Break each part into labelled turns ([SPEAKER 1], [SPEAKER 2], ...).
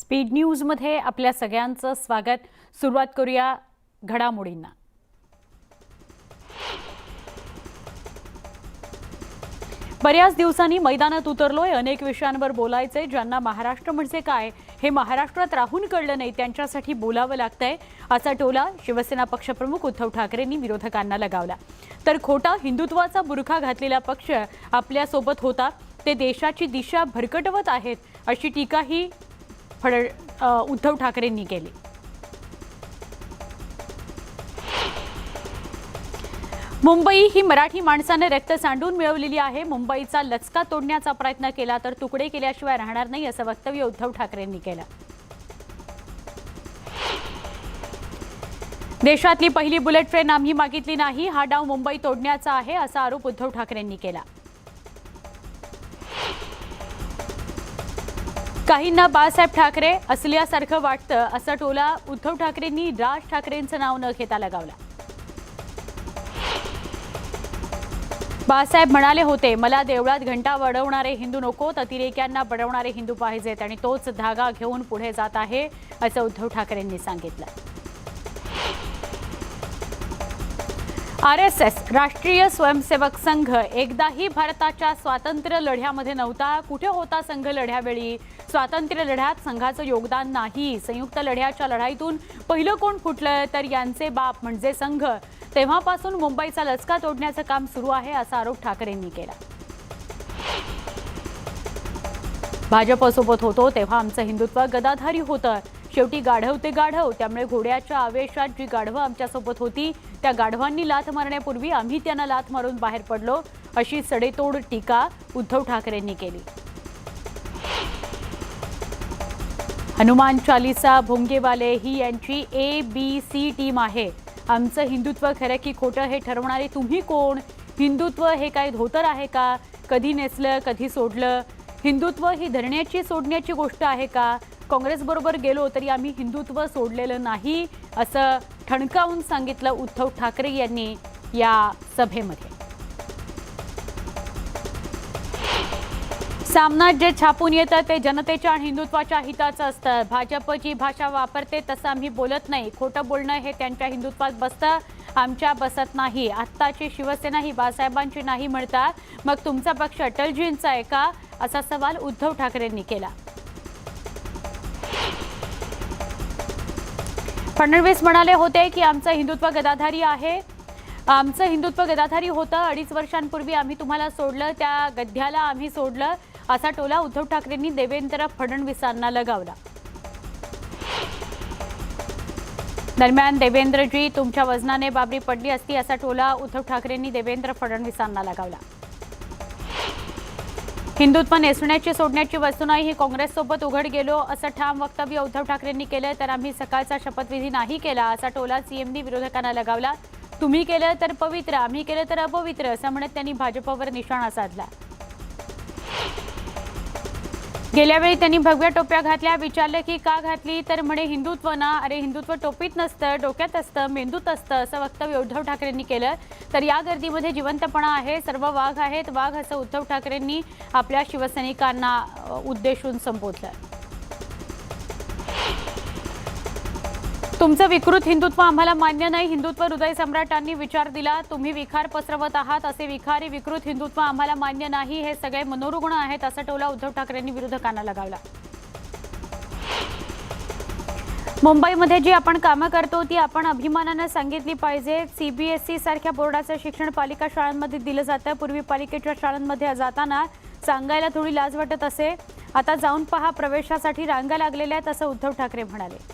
[SPEAKER 1] Speed news मध्ये आपल्या सगळ्यांचं स्वागत। सुरुवात करूया घडामोडींना। बऱ्याच दिवसांनी मैदानात उतरलोय, अनेक विषयांवर बोलायचे। ज्यांना महाराष्ट्र म्हणजे काय हे महाराष्ट्रात राहून कळलं नाही त्यांच्यासाठी बोलावं लागतंय, असा टोला शिवसेना पक्षप्रमुख उद्धव ठाकरेंनी विरोधकांना लगावला। तर खोटा हिंदुत्वाचा बुरखा घातलेला पक्ष आपल्या सोबत होता, ते देशाची दिशा भरकटवत आहेत, अशी टीकाही उद्धव ठाकरेंनी केली। मुंबई ही मराठी माणसाने रक्त सांडून मिळवलेली आहे। मुंबईचा लचका तोडण्याचा प्रयत्न केला तर तुकडे केल्याशिवाय राहणार नाही, असं वक्तव्य उद्धव ठाकरेंनी केलं। देशातली पहिली बुलेट ट्रेन आम्ही मागितली नाही, हा डाव मुंबई तोडण्याचा आहे, असा आरोप उद्धव ठाकरेंनी केला। काहींना बाळासाहेब ठाकरे असल्यासारखं वाटतं, असा टोला उद्धव ठाकरेंनी राज ठाकरेंचं नाव न घेता लगावला। बाळासाहेब म्हणाले होते, मला देवळात घंटा वाढवणारे हिंदू नकोत, अतिरेक्यांना बडवणारे हिंदू पाहिजेत आणि तोच धागा घेऊन पुढे जात आहे, असं उद्धव ठाकरेंनी सांगितलं। आरएसएस राष्ट्रीय स्वयंसेवक संघ एकदाही भारताच्या स्वातंत्र्य लढ्यामध्ये नव्हता। कुठे होता संघ लढ्यावेळी? स्वातंत्र्य लढ्यात संघाचं योगदान नाही। संयुक्त लढ्याच्या लढाईतून पहिलं कोण फुटलं तर यांचे बाप म्हणजे संघ। तेव्हापासून मुंबईचा लचका तोडण्याचं काम सुरू आहे, असा आरोप ठाकरेंनी केला। भाजपसोबत होतो तेव्हा आमचं हिंदुत्व गदाधारी होतं, शेवटी गाढव ते गाढव, त्यामुळे घोड्याच्या आवेशात जी गाढवं आमच्यासोबत होती त्या गाढवांनी लाथ मारण्यापूर्वी आम्ही त्यांना लाथ मारून बाहेर पडलो, अशी सडेतोड टीका उद्धव ठाकरेंनी केली। हनुमान चालीसा भोंगेवाले ही यांची ABC टीम आहे। आमचं हिंदुत्व खरं की खोटं हे ठरवणारे तुम्ही कोण? हिंदुत्व हे काय धोतर आहे का? कधी नेसलं कधी सोडलं? हिंदुत्व ही धरण्याची सोडण्याची गोष्ट आहे का? काँग्रेसबरोबर गेलो तरी आम्ही हिंदुत्व सोडलेलं नाही, असं ठणकावून सांगितलं उद्धव ठाकरे यांनी या सभेमध्ये। सामनात जे छापून येतं ते जनतेच्या आणि हिंदुत्वाच्या हिताचं असतं। भाजप जी भाषा वापरते तसं आम्ही बोलत नाही, खोटं बोलणं हे त्यांच्या हिंदुत्वात बसतं, आमच्या बसत नाही। आत्ताची शिवसेना ही बाळासाहेबांची नाही म्हणता, मग तुमचा पक्ष अटलजींचा आहे का, असा सवाल उद्धव ठाकरेंनी केला। फडणवीस म्हणाले होते की आमचं हिंदुत्व गदाधारी आहे, आमचं हिंदुत्व गदाधारी होतं। 2.5 वर्षांपूर्वी आम्ही तुम्हाला सोडलं, त्या गद्याला आम्ही सोडलं, असा टोला उद्धव ठाकरेंनी देवेंद्र फडणवीसांना लगावला। दरम्यान देवेंद्रजी तुमच्या वजनाने बाबरी पडली असती, असा टोला उद्धव ठाकरेंनी देवेंद्र फडणवीसांना लगावला। हिंदुत्व नेसण्याची सोडण्याची वस्तू नाही, ही काँग्रेससोबत उघड गेलो, असं ठाम वक्तव्य उद्धव ठाकरेंनी केलं। तर आम्ही सकाळचा शपथविधी नाही केला, असा टोला सीएमडी विरोधकांना लगावला। तुम्ही केलं तर पवित्र, आम्ही केलं तर अपवित्र, असं म्हणत त्यांनी भाजपवर निशाणा साधला। गेल्यावेळी त्यांनी भगव्या टोप्या घातल्या, विचारलं की का घातली तर म्हणे हिंदुत्व ना। अरे हिंदुत्व टोपीत नसतं, डोक्यात असतं, मेंदूत असतं, असं वक्तव्य उद्धव ठाकरेंनी केलं। तर या गर्दीमध्ये जिवंतपणा आहे, सर्व वाघ आहेत वाघ, असं उद्धव ठाकरेंनी आपल्या शिवसैनिकांना उद्देशून संबोधलं। तुमचं विकृत हिंदुत्व आम्हाला मान्य नाही, हिंदुत्व हृदय सम्राटांनी विचार दिला, तुम्ही विखार पसरवत आहात, असे विखारी विकृत हिंदुत्व आम्हाला मान्य नाही, हे सगळे मनोरुग्ण आहेत, असा टोला उद्धव ठाकरेंनी विरोधकांना लगावला। मुंबईमध्ये जी आपण कामं करतो ती आपण अभिमानाने सांगितली पाहिजे। CBSE सारख्या बोर्डाचं शिक्षण पालिका शाळांमध्ये दिलं जातं, पूर्वी पालिकेच्या शाळांमध्ये जाताना सांगायला थोडी लाज वाटत असे, आता जाऊन पहा प्रवेशासाठी रांगा लागलेल्या आहेत, असं उद्धव ठाकरे म्हणाले।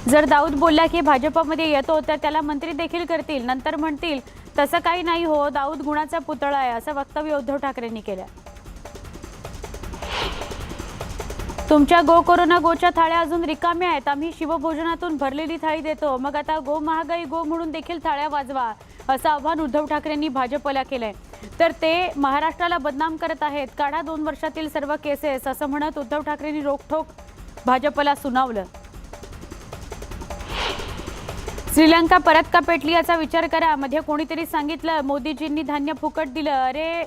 [SPEAKER 1] जर दाऊद बोलला की भाजपमध्ये येतो तर त्याला मंत्री देखील करतील, नंतर म्हणतील तसं काही नाही हो, दाऊद गुणाचा पुतळा आहे, असं वक्तव्य उद्धव ठाकरेंनी केलं। तुमच्या गो कोरोना गोच्या थाळ्या अजून रिकाम्या आहेत, आम्ही शिवभोजनातून भरलेली थाळी देतो, मग आता गो महागाई गो म्हणून देखील थाळ्या वाजवा, असं आवाहन उद्धव ठाकरेंनी भाजपला केलंय। तर ते महाराष्ट्राला बदनाम करत आहेत, काढा 2 वर्षातील सर्व केसेस, असं म्हणत उद्धव ठाकरेंनी रोखठोक भाजपला सुनावलं। श्रीलंका परत का पेटली याचा विचार करा, मध्ये कोणीतरी सांगितलं मोदीजींनी धान्य फुकट दिलं, अरे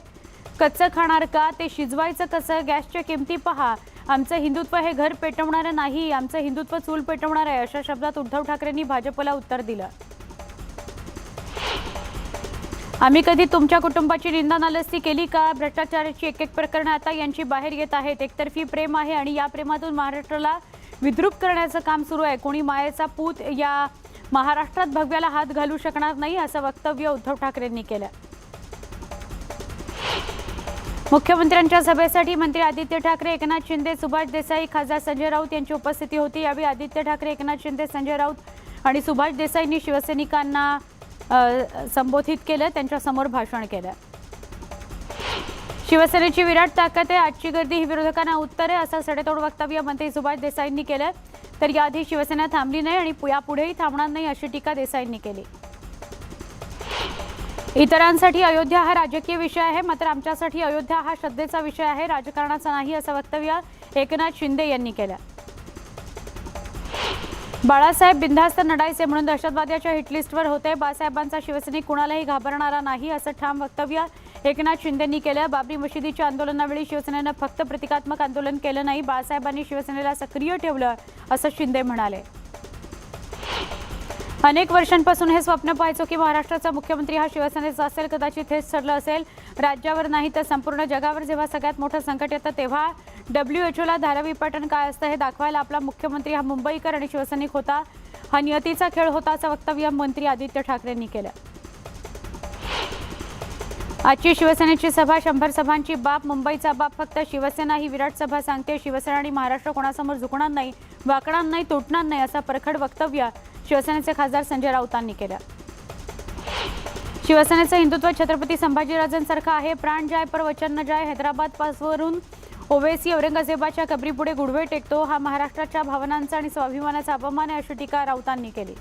[SPEAKER 1] कच्चं खाणार का, ते शिजवायचं कसं, गॅसच्या किमती पहा, आमचं हिंदुत्व हे घर पेटवणारं नाही, आमचं हिंदुत्व चूल पेटवणार आहे, अशा शब्दात उद्धव ठाकरेंनी भाजपला उत्तर दिलं. आम्ही कधी तुमच्या कुटुंबाची निंदा नालस्ती केली का? भ्रष्टाचाराची एक प्रकरणं आता यांची बाहेर येत आहेत. एकतर्फी प्रेम आहे आणि या प्रेमातून महाराष्ट्राला विद्रूप करण्याचं काम सुरू आहे. कोणी मायेचा पूत या महाराष्ट्रात भगव्याला हात घालू शकणार नाही, असं वक्तव्य उद्धव ठाकरेंनी केलं. मुख्यमंत्र्यांच्या सभेसाठी मंत्री आदित्य ठाकरे, एकनाथ शिंदे, सुभाष देसाई, खासदार संजय राऊत यांची उपस्थिती होती. यावेळी आदित्य ठाकरे, एकनाथ शिंदे, संजय राऊत आणि सुभाष देसाईंनी शिवसैनिकांना संबोधित केलं, त्यांच्या समोर भाषण केलं. शिवसेनेची विराट ताकद आहे, आजची गर्दी ही विरोधकांना उत्तर आहे, असं सडेतोड वक्तव्य मंत्री सुभाष देसाईंनी केलं. तर याआधी शिवसेना थांबली नाही आणि यापुढेही थांबणार नाही, अशी टीका देसाईंनी केली. इतरांसाठी अयोध्या हा राजकीय विषय आहे, मात्र आमच्यासाठी अयोध्या हा श्रद्धेचा विषय आहे, राजकारणाचा नाही, असं वक्तव्य एकनाथ शिंदे यांनी केलं. बाळासाहेब बिनधास्त लढायचे म्हणून दहशतवाद्याच्या हिटलिस्टवर होते. बाळासाहेबांचा शिवसैनिक कुणालाही घाबरणारा नाही, असं ठाम वक्तव्य एकनाथ शिंदेंनी केलं. बाबरी मशिदीच्या आंदोलनावेळी शिवसेनेनं फक्त प्रतिकात्मक आंदोलन केलं नाही, बाळासाहेबांनी शिवसेनेला सक्रिय ठेवलं, असं शिंदे म्हणाले. अनेक वर्षांपासून हे स्वप्न पाहायचो की महाराष्ट्राचा मुख्यमंत्री हा शिवसेनेचा असेल. कदाचित हेच ठरलं असेल. राज्यावर नाही तर संपूर्ण जगावर जेव्हा सगळ्यात मोठं संकट येतं तेव्हा WHO धारावी पॅटर्न काय असतं हे दाखवायला आपला मुख्यमंत्री हा मुंबईकर आणि शिवसैनिक होता. हा नियतीचा खेळ होता, असं वक्तव्य मंत्री आदित्य ठाकरेंनी केलं. आजची शिवसेनेची सभा 100 सभांची बाप, मुंबईचा बाप फक्त शिवसेना ही विराट सभा सांगते. शिवसेना आणि महाराष्ट्र कोणासमोर झुकणार नाही, वाकणार नाही, तुटणार नाही, असं परखड वक्तव्य शिवसेनेचे खासदार संजय राऊतांनी केलं. शिवसेनेचं हिंदुत्व छत्रपती संभाजीराजांसारखं आहे, प्राण जाय पर वचन न जाय. हैदराबाद पासवरून ओवैसी औरंगजेबाच्या कबरीपुढे गुडवे टेकतो, हा महाराष्ट्राच्या भावनांचा आणि स्वाभिमानाचा अपमान आहे, अशी टीका राऊतांनी केली.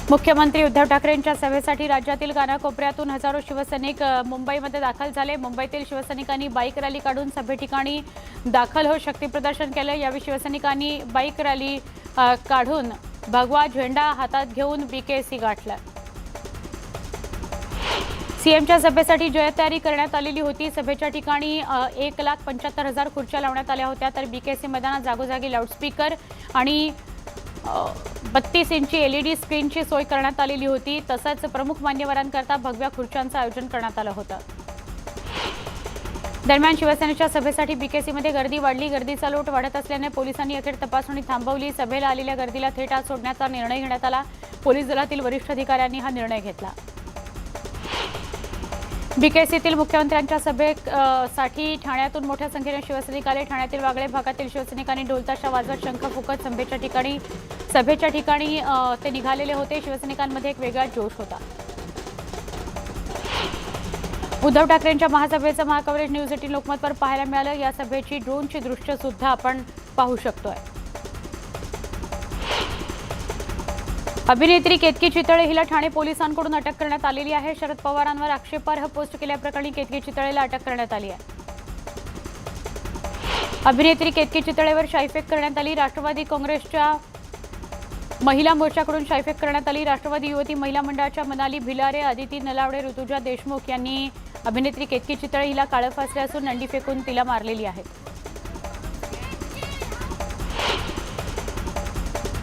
[SPEAKER 1] मुख्यमंत्री उद्धव ठाकरेंच्या सभेसाठी राज्यातील कानाकोपऱ्यातून हजारो शिवसैनिक मुंबईमध्ये दाखल झाले. मुंबईतील शिवसैनिकांनी बाईक रॅली काढून सभे ठिकाणी दाखल होत शक्तीप्रदर्शन केलं. यावेळी शिवसैनिकांनी बाईक रॅली काढून भगवा झेंडा हातात घेऊन BKC गाठला. सीएमच्या सभेसाठी जयतयारी करण्यात आलेली होती. सभेच्या ठिकाणी 1,75,000 खुर्च्या लावण्यात आल्या होत्या. तर BKC मैदानात जागोजागी लाऊडस्पीकर आणि 32 इंची LED स्क्रीनची सोय करण्यात आलेली होती. तसंच प्रमुख मान्यवरांकरता भगव्या खुर्च्यांचं आयोजन करण्यात आलं होतं. दरम्यान शिवसेनेच्या सभेसाठी BKCमध्ये गर्दी वाढली. गर्दीचा लोट वाढत असल्याने पोलिसांनी अखेर तपासणी थांबवली. सभेला आलेल्या गर्दीला थेट आत सोडण्याचा निर्णय घेण्यात आला. पोलीस दलातील वरिष्ठ अधिकाऱ्यांनी हा निर्णय घेतला. BKCतील मुख्यमंत्र्यांच्या सभेसाठी ठाण्यातून मोठ्या संख्येने शिवसैनिक आले. ठाण्यातील वागळे भागातील शिवसैनिकांनी ढोलताशा वाजवत शंख फुकत सभेच्या ठिकाणी ते निघालेले होते. शिवसैनिकांमध्ये एक वेगळा जोश होता. उद्धव ठाकरेंच्या महासभेचं महाकव्हरेज न्यूज 18 लोकमतवर पाहायला मिळालं. या सभेची ड्रोनची दृश्य सुद्धा आपण पाहू शकतोय. अभिनेत्री केतकी चितळे हिला ठाणे पोलिसांकडून अटक करण्यात आलेली आहे. शरद पवारांवर आक्षेपार्ह पोस्ट केल्याप्रकरणी केतकी चितळेला अटक करण्यात आली आहे. अभिनेत्री केतकी चितळेवर शाईफेक करण्यात आली. राष्ट्रवादी काँग्रेसच्या महिला मोर्चाकडून शाईफेक करण्यात आली. राष्ट्रवादी युवती महिला मंडळाच्या मनाली भिलारे, अदिती नलावडे, ऋतुजा देशमुख यांनी अभिनेत्री केतकी चितळे हिला काळं फासले असून नंडी फेकून तिला मारलेली आहे.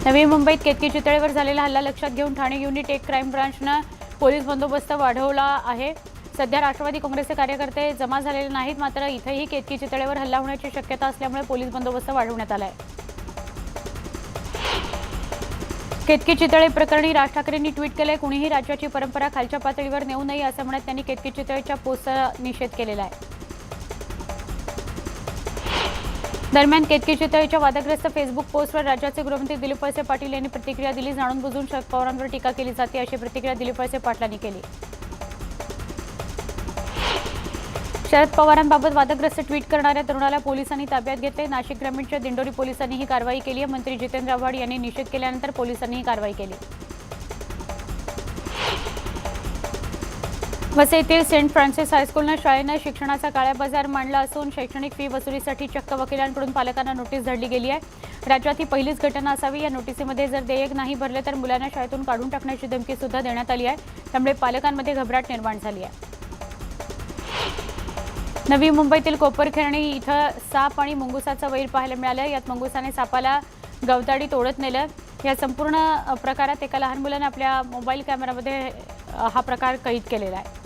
[SPEAKER 1] नवी मुंबईत केतकी चितळेवर झालेला हल्ला लक्षात घेऊन ठाणे युनिट 1 क्राईम ब्रांचनं पोलीस बंदोबस्त वाढवला आहे. सध्या राष्ट्रवादी काँग्रेसचे कार्यकर्ते जमा झालेले नाहीत, मात्र इथेही केतकी चितळेवर हल्ला होण्याची शक्यता असल्यामुळे पोलीस बंदोबस्त वाढवण्यात आला आहे. केतकी चितळे प्रकरणी राज ठाकरेंनी ट्विट केले. कुणीही राज्याची परंपरा खालच्या पातळीवर नेऊ नये असं म्हणत त्यांनी केतकी चितळेच्या पोस्टचा निषेध केलेला आहे. दरम्यान केतकी चितळेच्या वादग्रस्त फेसबुक पोस्टवर राज्याचे गृहमंत्री दिलीप वळसे पाटील यांनी प्रतिक्रिया दिली. जाणून बुजून शरद पवारांवर टीका केली जाते, अशी प्रतिक्रिया दिलीप वळसे पाटलांनी केली. शरद पवारांबाबत वादग्रस्त ट्विट करणाऱ्या तरुणाला पोलिसांनी ताब्यात घेतले. नाशिक ग्रामीणच्या दिंडोरी पोलिसांनी ही कारवाई केली आहे. मंत्री जितेंद्र आव्हाड यांनी निषेध केल्यानंतर पोलिसांनी ही कारवाई केली. वसईतील सेंट फ्रान्सिस हायस्कूलनं शाळेनं शिक्षणाचा काळा बाजार मांडला असून शैक्षणिक फी वसुलीसाठी चक्क वकिलांकडून पालकांना नोटीस धरली गेली आहे. राज्यात ही पहिलीच घटना असावी. या नोटीसीमध्ये जर देयक नाही भरले तर मुलांना शाळेतून काढून टाकण्याची धमकी सुद्धा देण्यात आली आहे. त्यामुळे पालकांमध्ये घबराट निर्माण झाली आहे. नवी मुंबईतील कोपरखैरणी इथं साप आणि मुंगुसाचं वैर पाहायला मिळालं। यात मुंगुसाने सापाला गवताडी तोडत नेलं। या संपूर्ण प्रकारात एका लहान मुलाने आपल्या मोबाईल कॅमेरामध्ये हा प्रकार कैद केलेला आहे।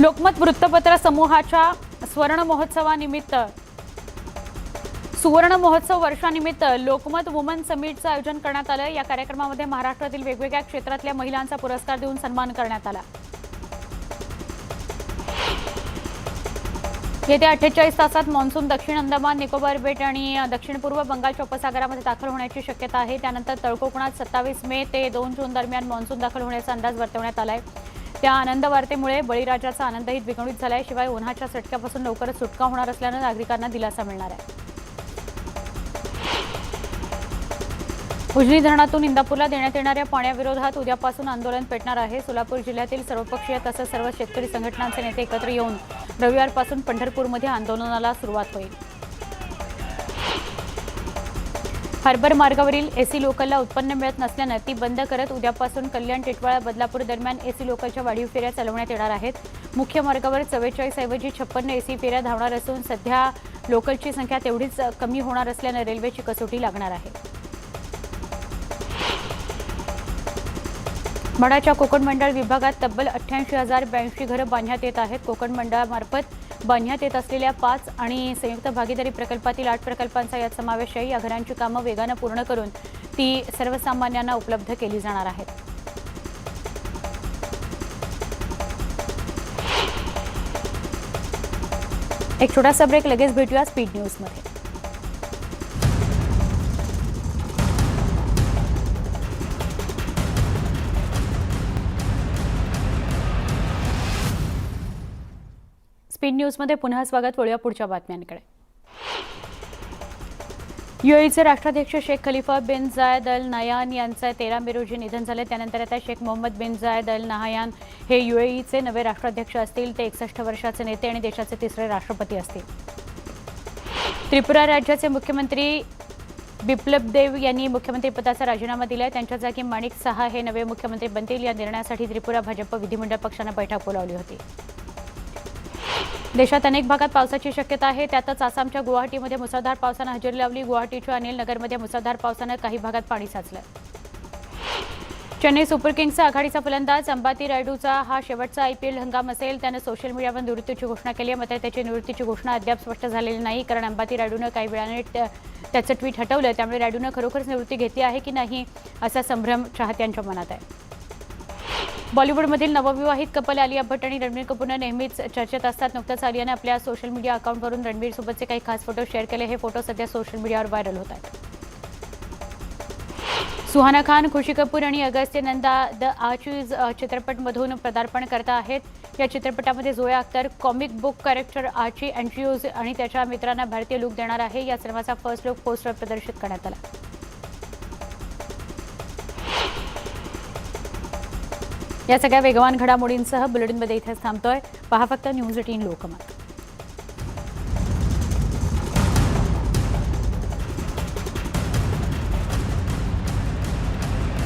[SPEAKER 1] लोकमत वृत्तपत्र समूहाच्या सुवर्ण महोत्सव वर्षानिमित्त लोकमत वुमन समिटचं आयोजन करण्यात आलं। या कार्यक्रमामध्ये महाराष्ट्रातील वेगवेगळ्या क्षेत्रातल्या महिलांचा पुरस्कार देऊन सन्मान करण्यात आला। येत्या 48 तासात मान्सून दक्षिण अंदमान निकोबार बेट आणि दक्षिण पूर्व बंगालच्या उपसागरामध्ये दाखल होण्याची शक्यता आहे। त्यानंतर तळकोकणात 27 मे ते 2 जून दरम्यान मान्सून दाखल होण्याचा अंदाज वर्तवण्यात आला आहे। त्या आनंद वार्तेमुळे बळीराजाचा आनंदही द्विगुणित झालाय। शिवाय उन्हाच्या चटक्यापासून लवकरच सुटका होणार असल्यानं नागरिकांना दिलासा मिळणार आहे। उजनी धरणातून इंदापूरला देण्यात येणाऱ्या पाण्याविरोधात उद्यापासून आंदोलन पेटणार आहे। सोलापूर जिल्ह्यातील सर्वपक्षीय तसंच सर्व शेतकरी संघटनांचे नेते एकत्र येऊन रविवारपासून पंढरपूरमध्ये आंदोलनाला सुरुवात होईल। हार्बर मार्गावरील एसी लोकलला उत्पन्न मिळत नसल्यानं ती बंद करत उद्यापासून कल्याण टिटवाळा बदलापूर दरम्यान एसी लोकलच्या वाढीव फेऱ्या चालवण्यात येणार आहेत। मुख्य मार्गावर 44 ऐवजी 56 एसी फेऱ्या धावणार असून सध्या लोकलची संख्या तेवढीच कमी होणार असल्यानं रेल्वेची कसोटी लागणार आहे। म्हाडाच्या कोकण मंडळ विभागात तब्बल 88,082 घरं बांधण्यात येत आहेत। कोकण मंडळामार्फत बांधण्यात येत असलेल्या 5 आणि संयुक्त भागीदारी प्रकल्पातील 8 प्रकल्पांचा यात समावेश आहे। या घरांची कामं वेगानं पूर्ण करून ती सर्वसामान्यांना उपलब्ध केली जाणार आहेत। एक छोटासा ब्रेक, लगेच भेटूया स्पीड न्यूजमध्ये। स्पीड न्यूजमध्ये पुन्हा स्वागत। वळूया पुढच्या बातम्यांकडे। यूएईचे राष्ट्राध्यक्ष शेख खलीफा बिन जायद अल नहयान यांचं 13 मे रोजी निधन झाले। त्यानंतर आता शेख मोहम्मद बिन जायद अल नहयान हे यूएईचे नवे राष्ट्राध्यक्ष असतील। ते 61 वर्षाचे नेते आणि देशाचे तिसरे राष्ट्रपती असतील। त्रिपुरा राज्याचे मुख्यमंत्री बिप्लब देव यांनी मुख्यमंत्रीपदाचा राजीनामा दिला आहे। त्यांच्या जागी माणिक साहा हे नवे मुख्यमंत्री बनतील। या निर्णयासाठी त्रिपुरा भाजप विधिमंडळ पक्षाने बैठक बोलावली होती। देशात अनेक भागात पावसाची शक्यता आहे। त्यातच आसामच्या गुवाहाटीमध्ये मुसळधार पावसानं हजेरी लावली। गुवाहाटीच्या अनिल नगरमध्ये मुसळधार पावसानं काही भागात पाणी साचलं। चेन्नई सुपर किंग्सचा आघाडीचा फलंदाज अंबाती रायडूचा हा शेवटचा IPL हंगाम असेल। त्यानं सोशल मीडियावर निवृत्तीची घोषणा केली आहे। मात्र त्याची निवृत्तीची घोषणा अद्याप स्पष्ट झालेली नाही, कारण अंबाती रायडूनं काही वेळाने त्याचं ट्विट हटवलं। त्यामुळे रायडूनं खरोखरच निवृत्ती घेतली आहे की नाही असा संभ्रम चाहत्यांच्या मनात आहे। बॉलिवूडमधील नवविवाहित कपल आलिया भट्ट आणि रणबीर कपूरनं नेहमीच चर्चेत असतात। नुकताच आलियाने आपल्या सोशल मीडिया अकाउंटवरून रणबीरसोबतचे काही खास फोटो शेअर केले। हे फोटो सध्या सोशल मीडियावर व्हायरल होत आहेत। सुहाना खान, खुशी कपूर आणि अगस्त्य नंदा द आर्चीज चित्रपटमधून पदार्पण करत आहेत। या चित्रपटामध्ये Zoya Akhtar comic book character Archie Andrews आणि त्याच्या मित्रांना भारतीय लुक देणार आहे। या सिनेमाचा फर्स्ट लुक पोस्टर प्रदर्शित करण्यात आला। या सगळ्या वेगवान घडामोडींसह बुलेटिनमध्ये इथेच थांबतोय। पहा फक्त न्यूज 18 लोकमत।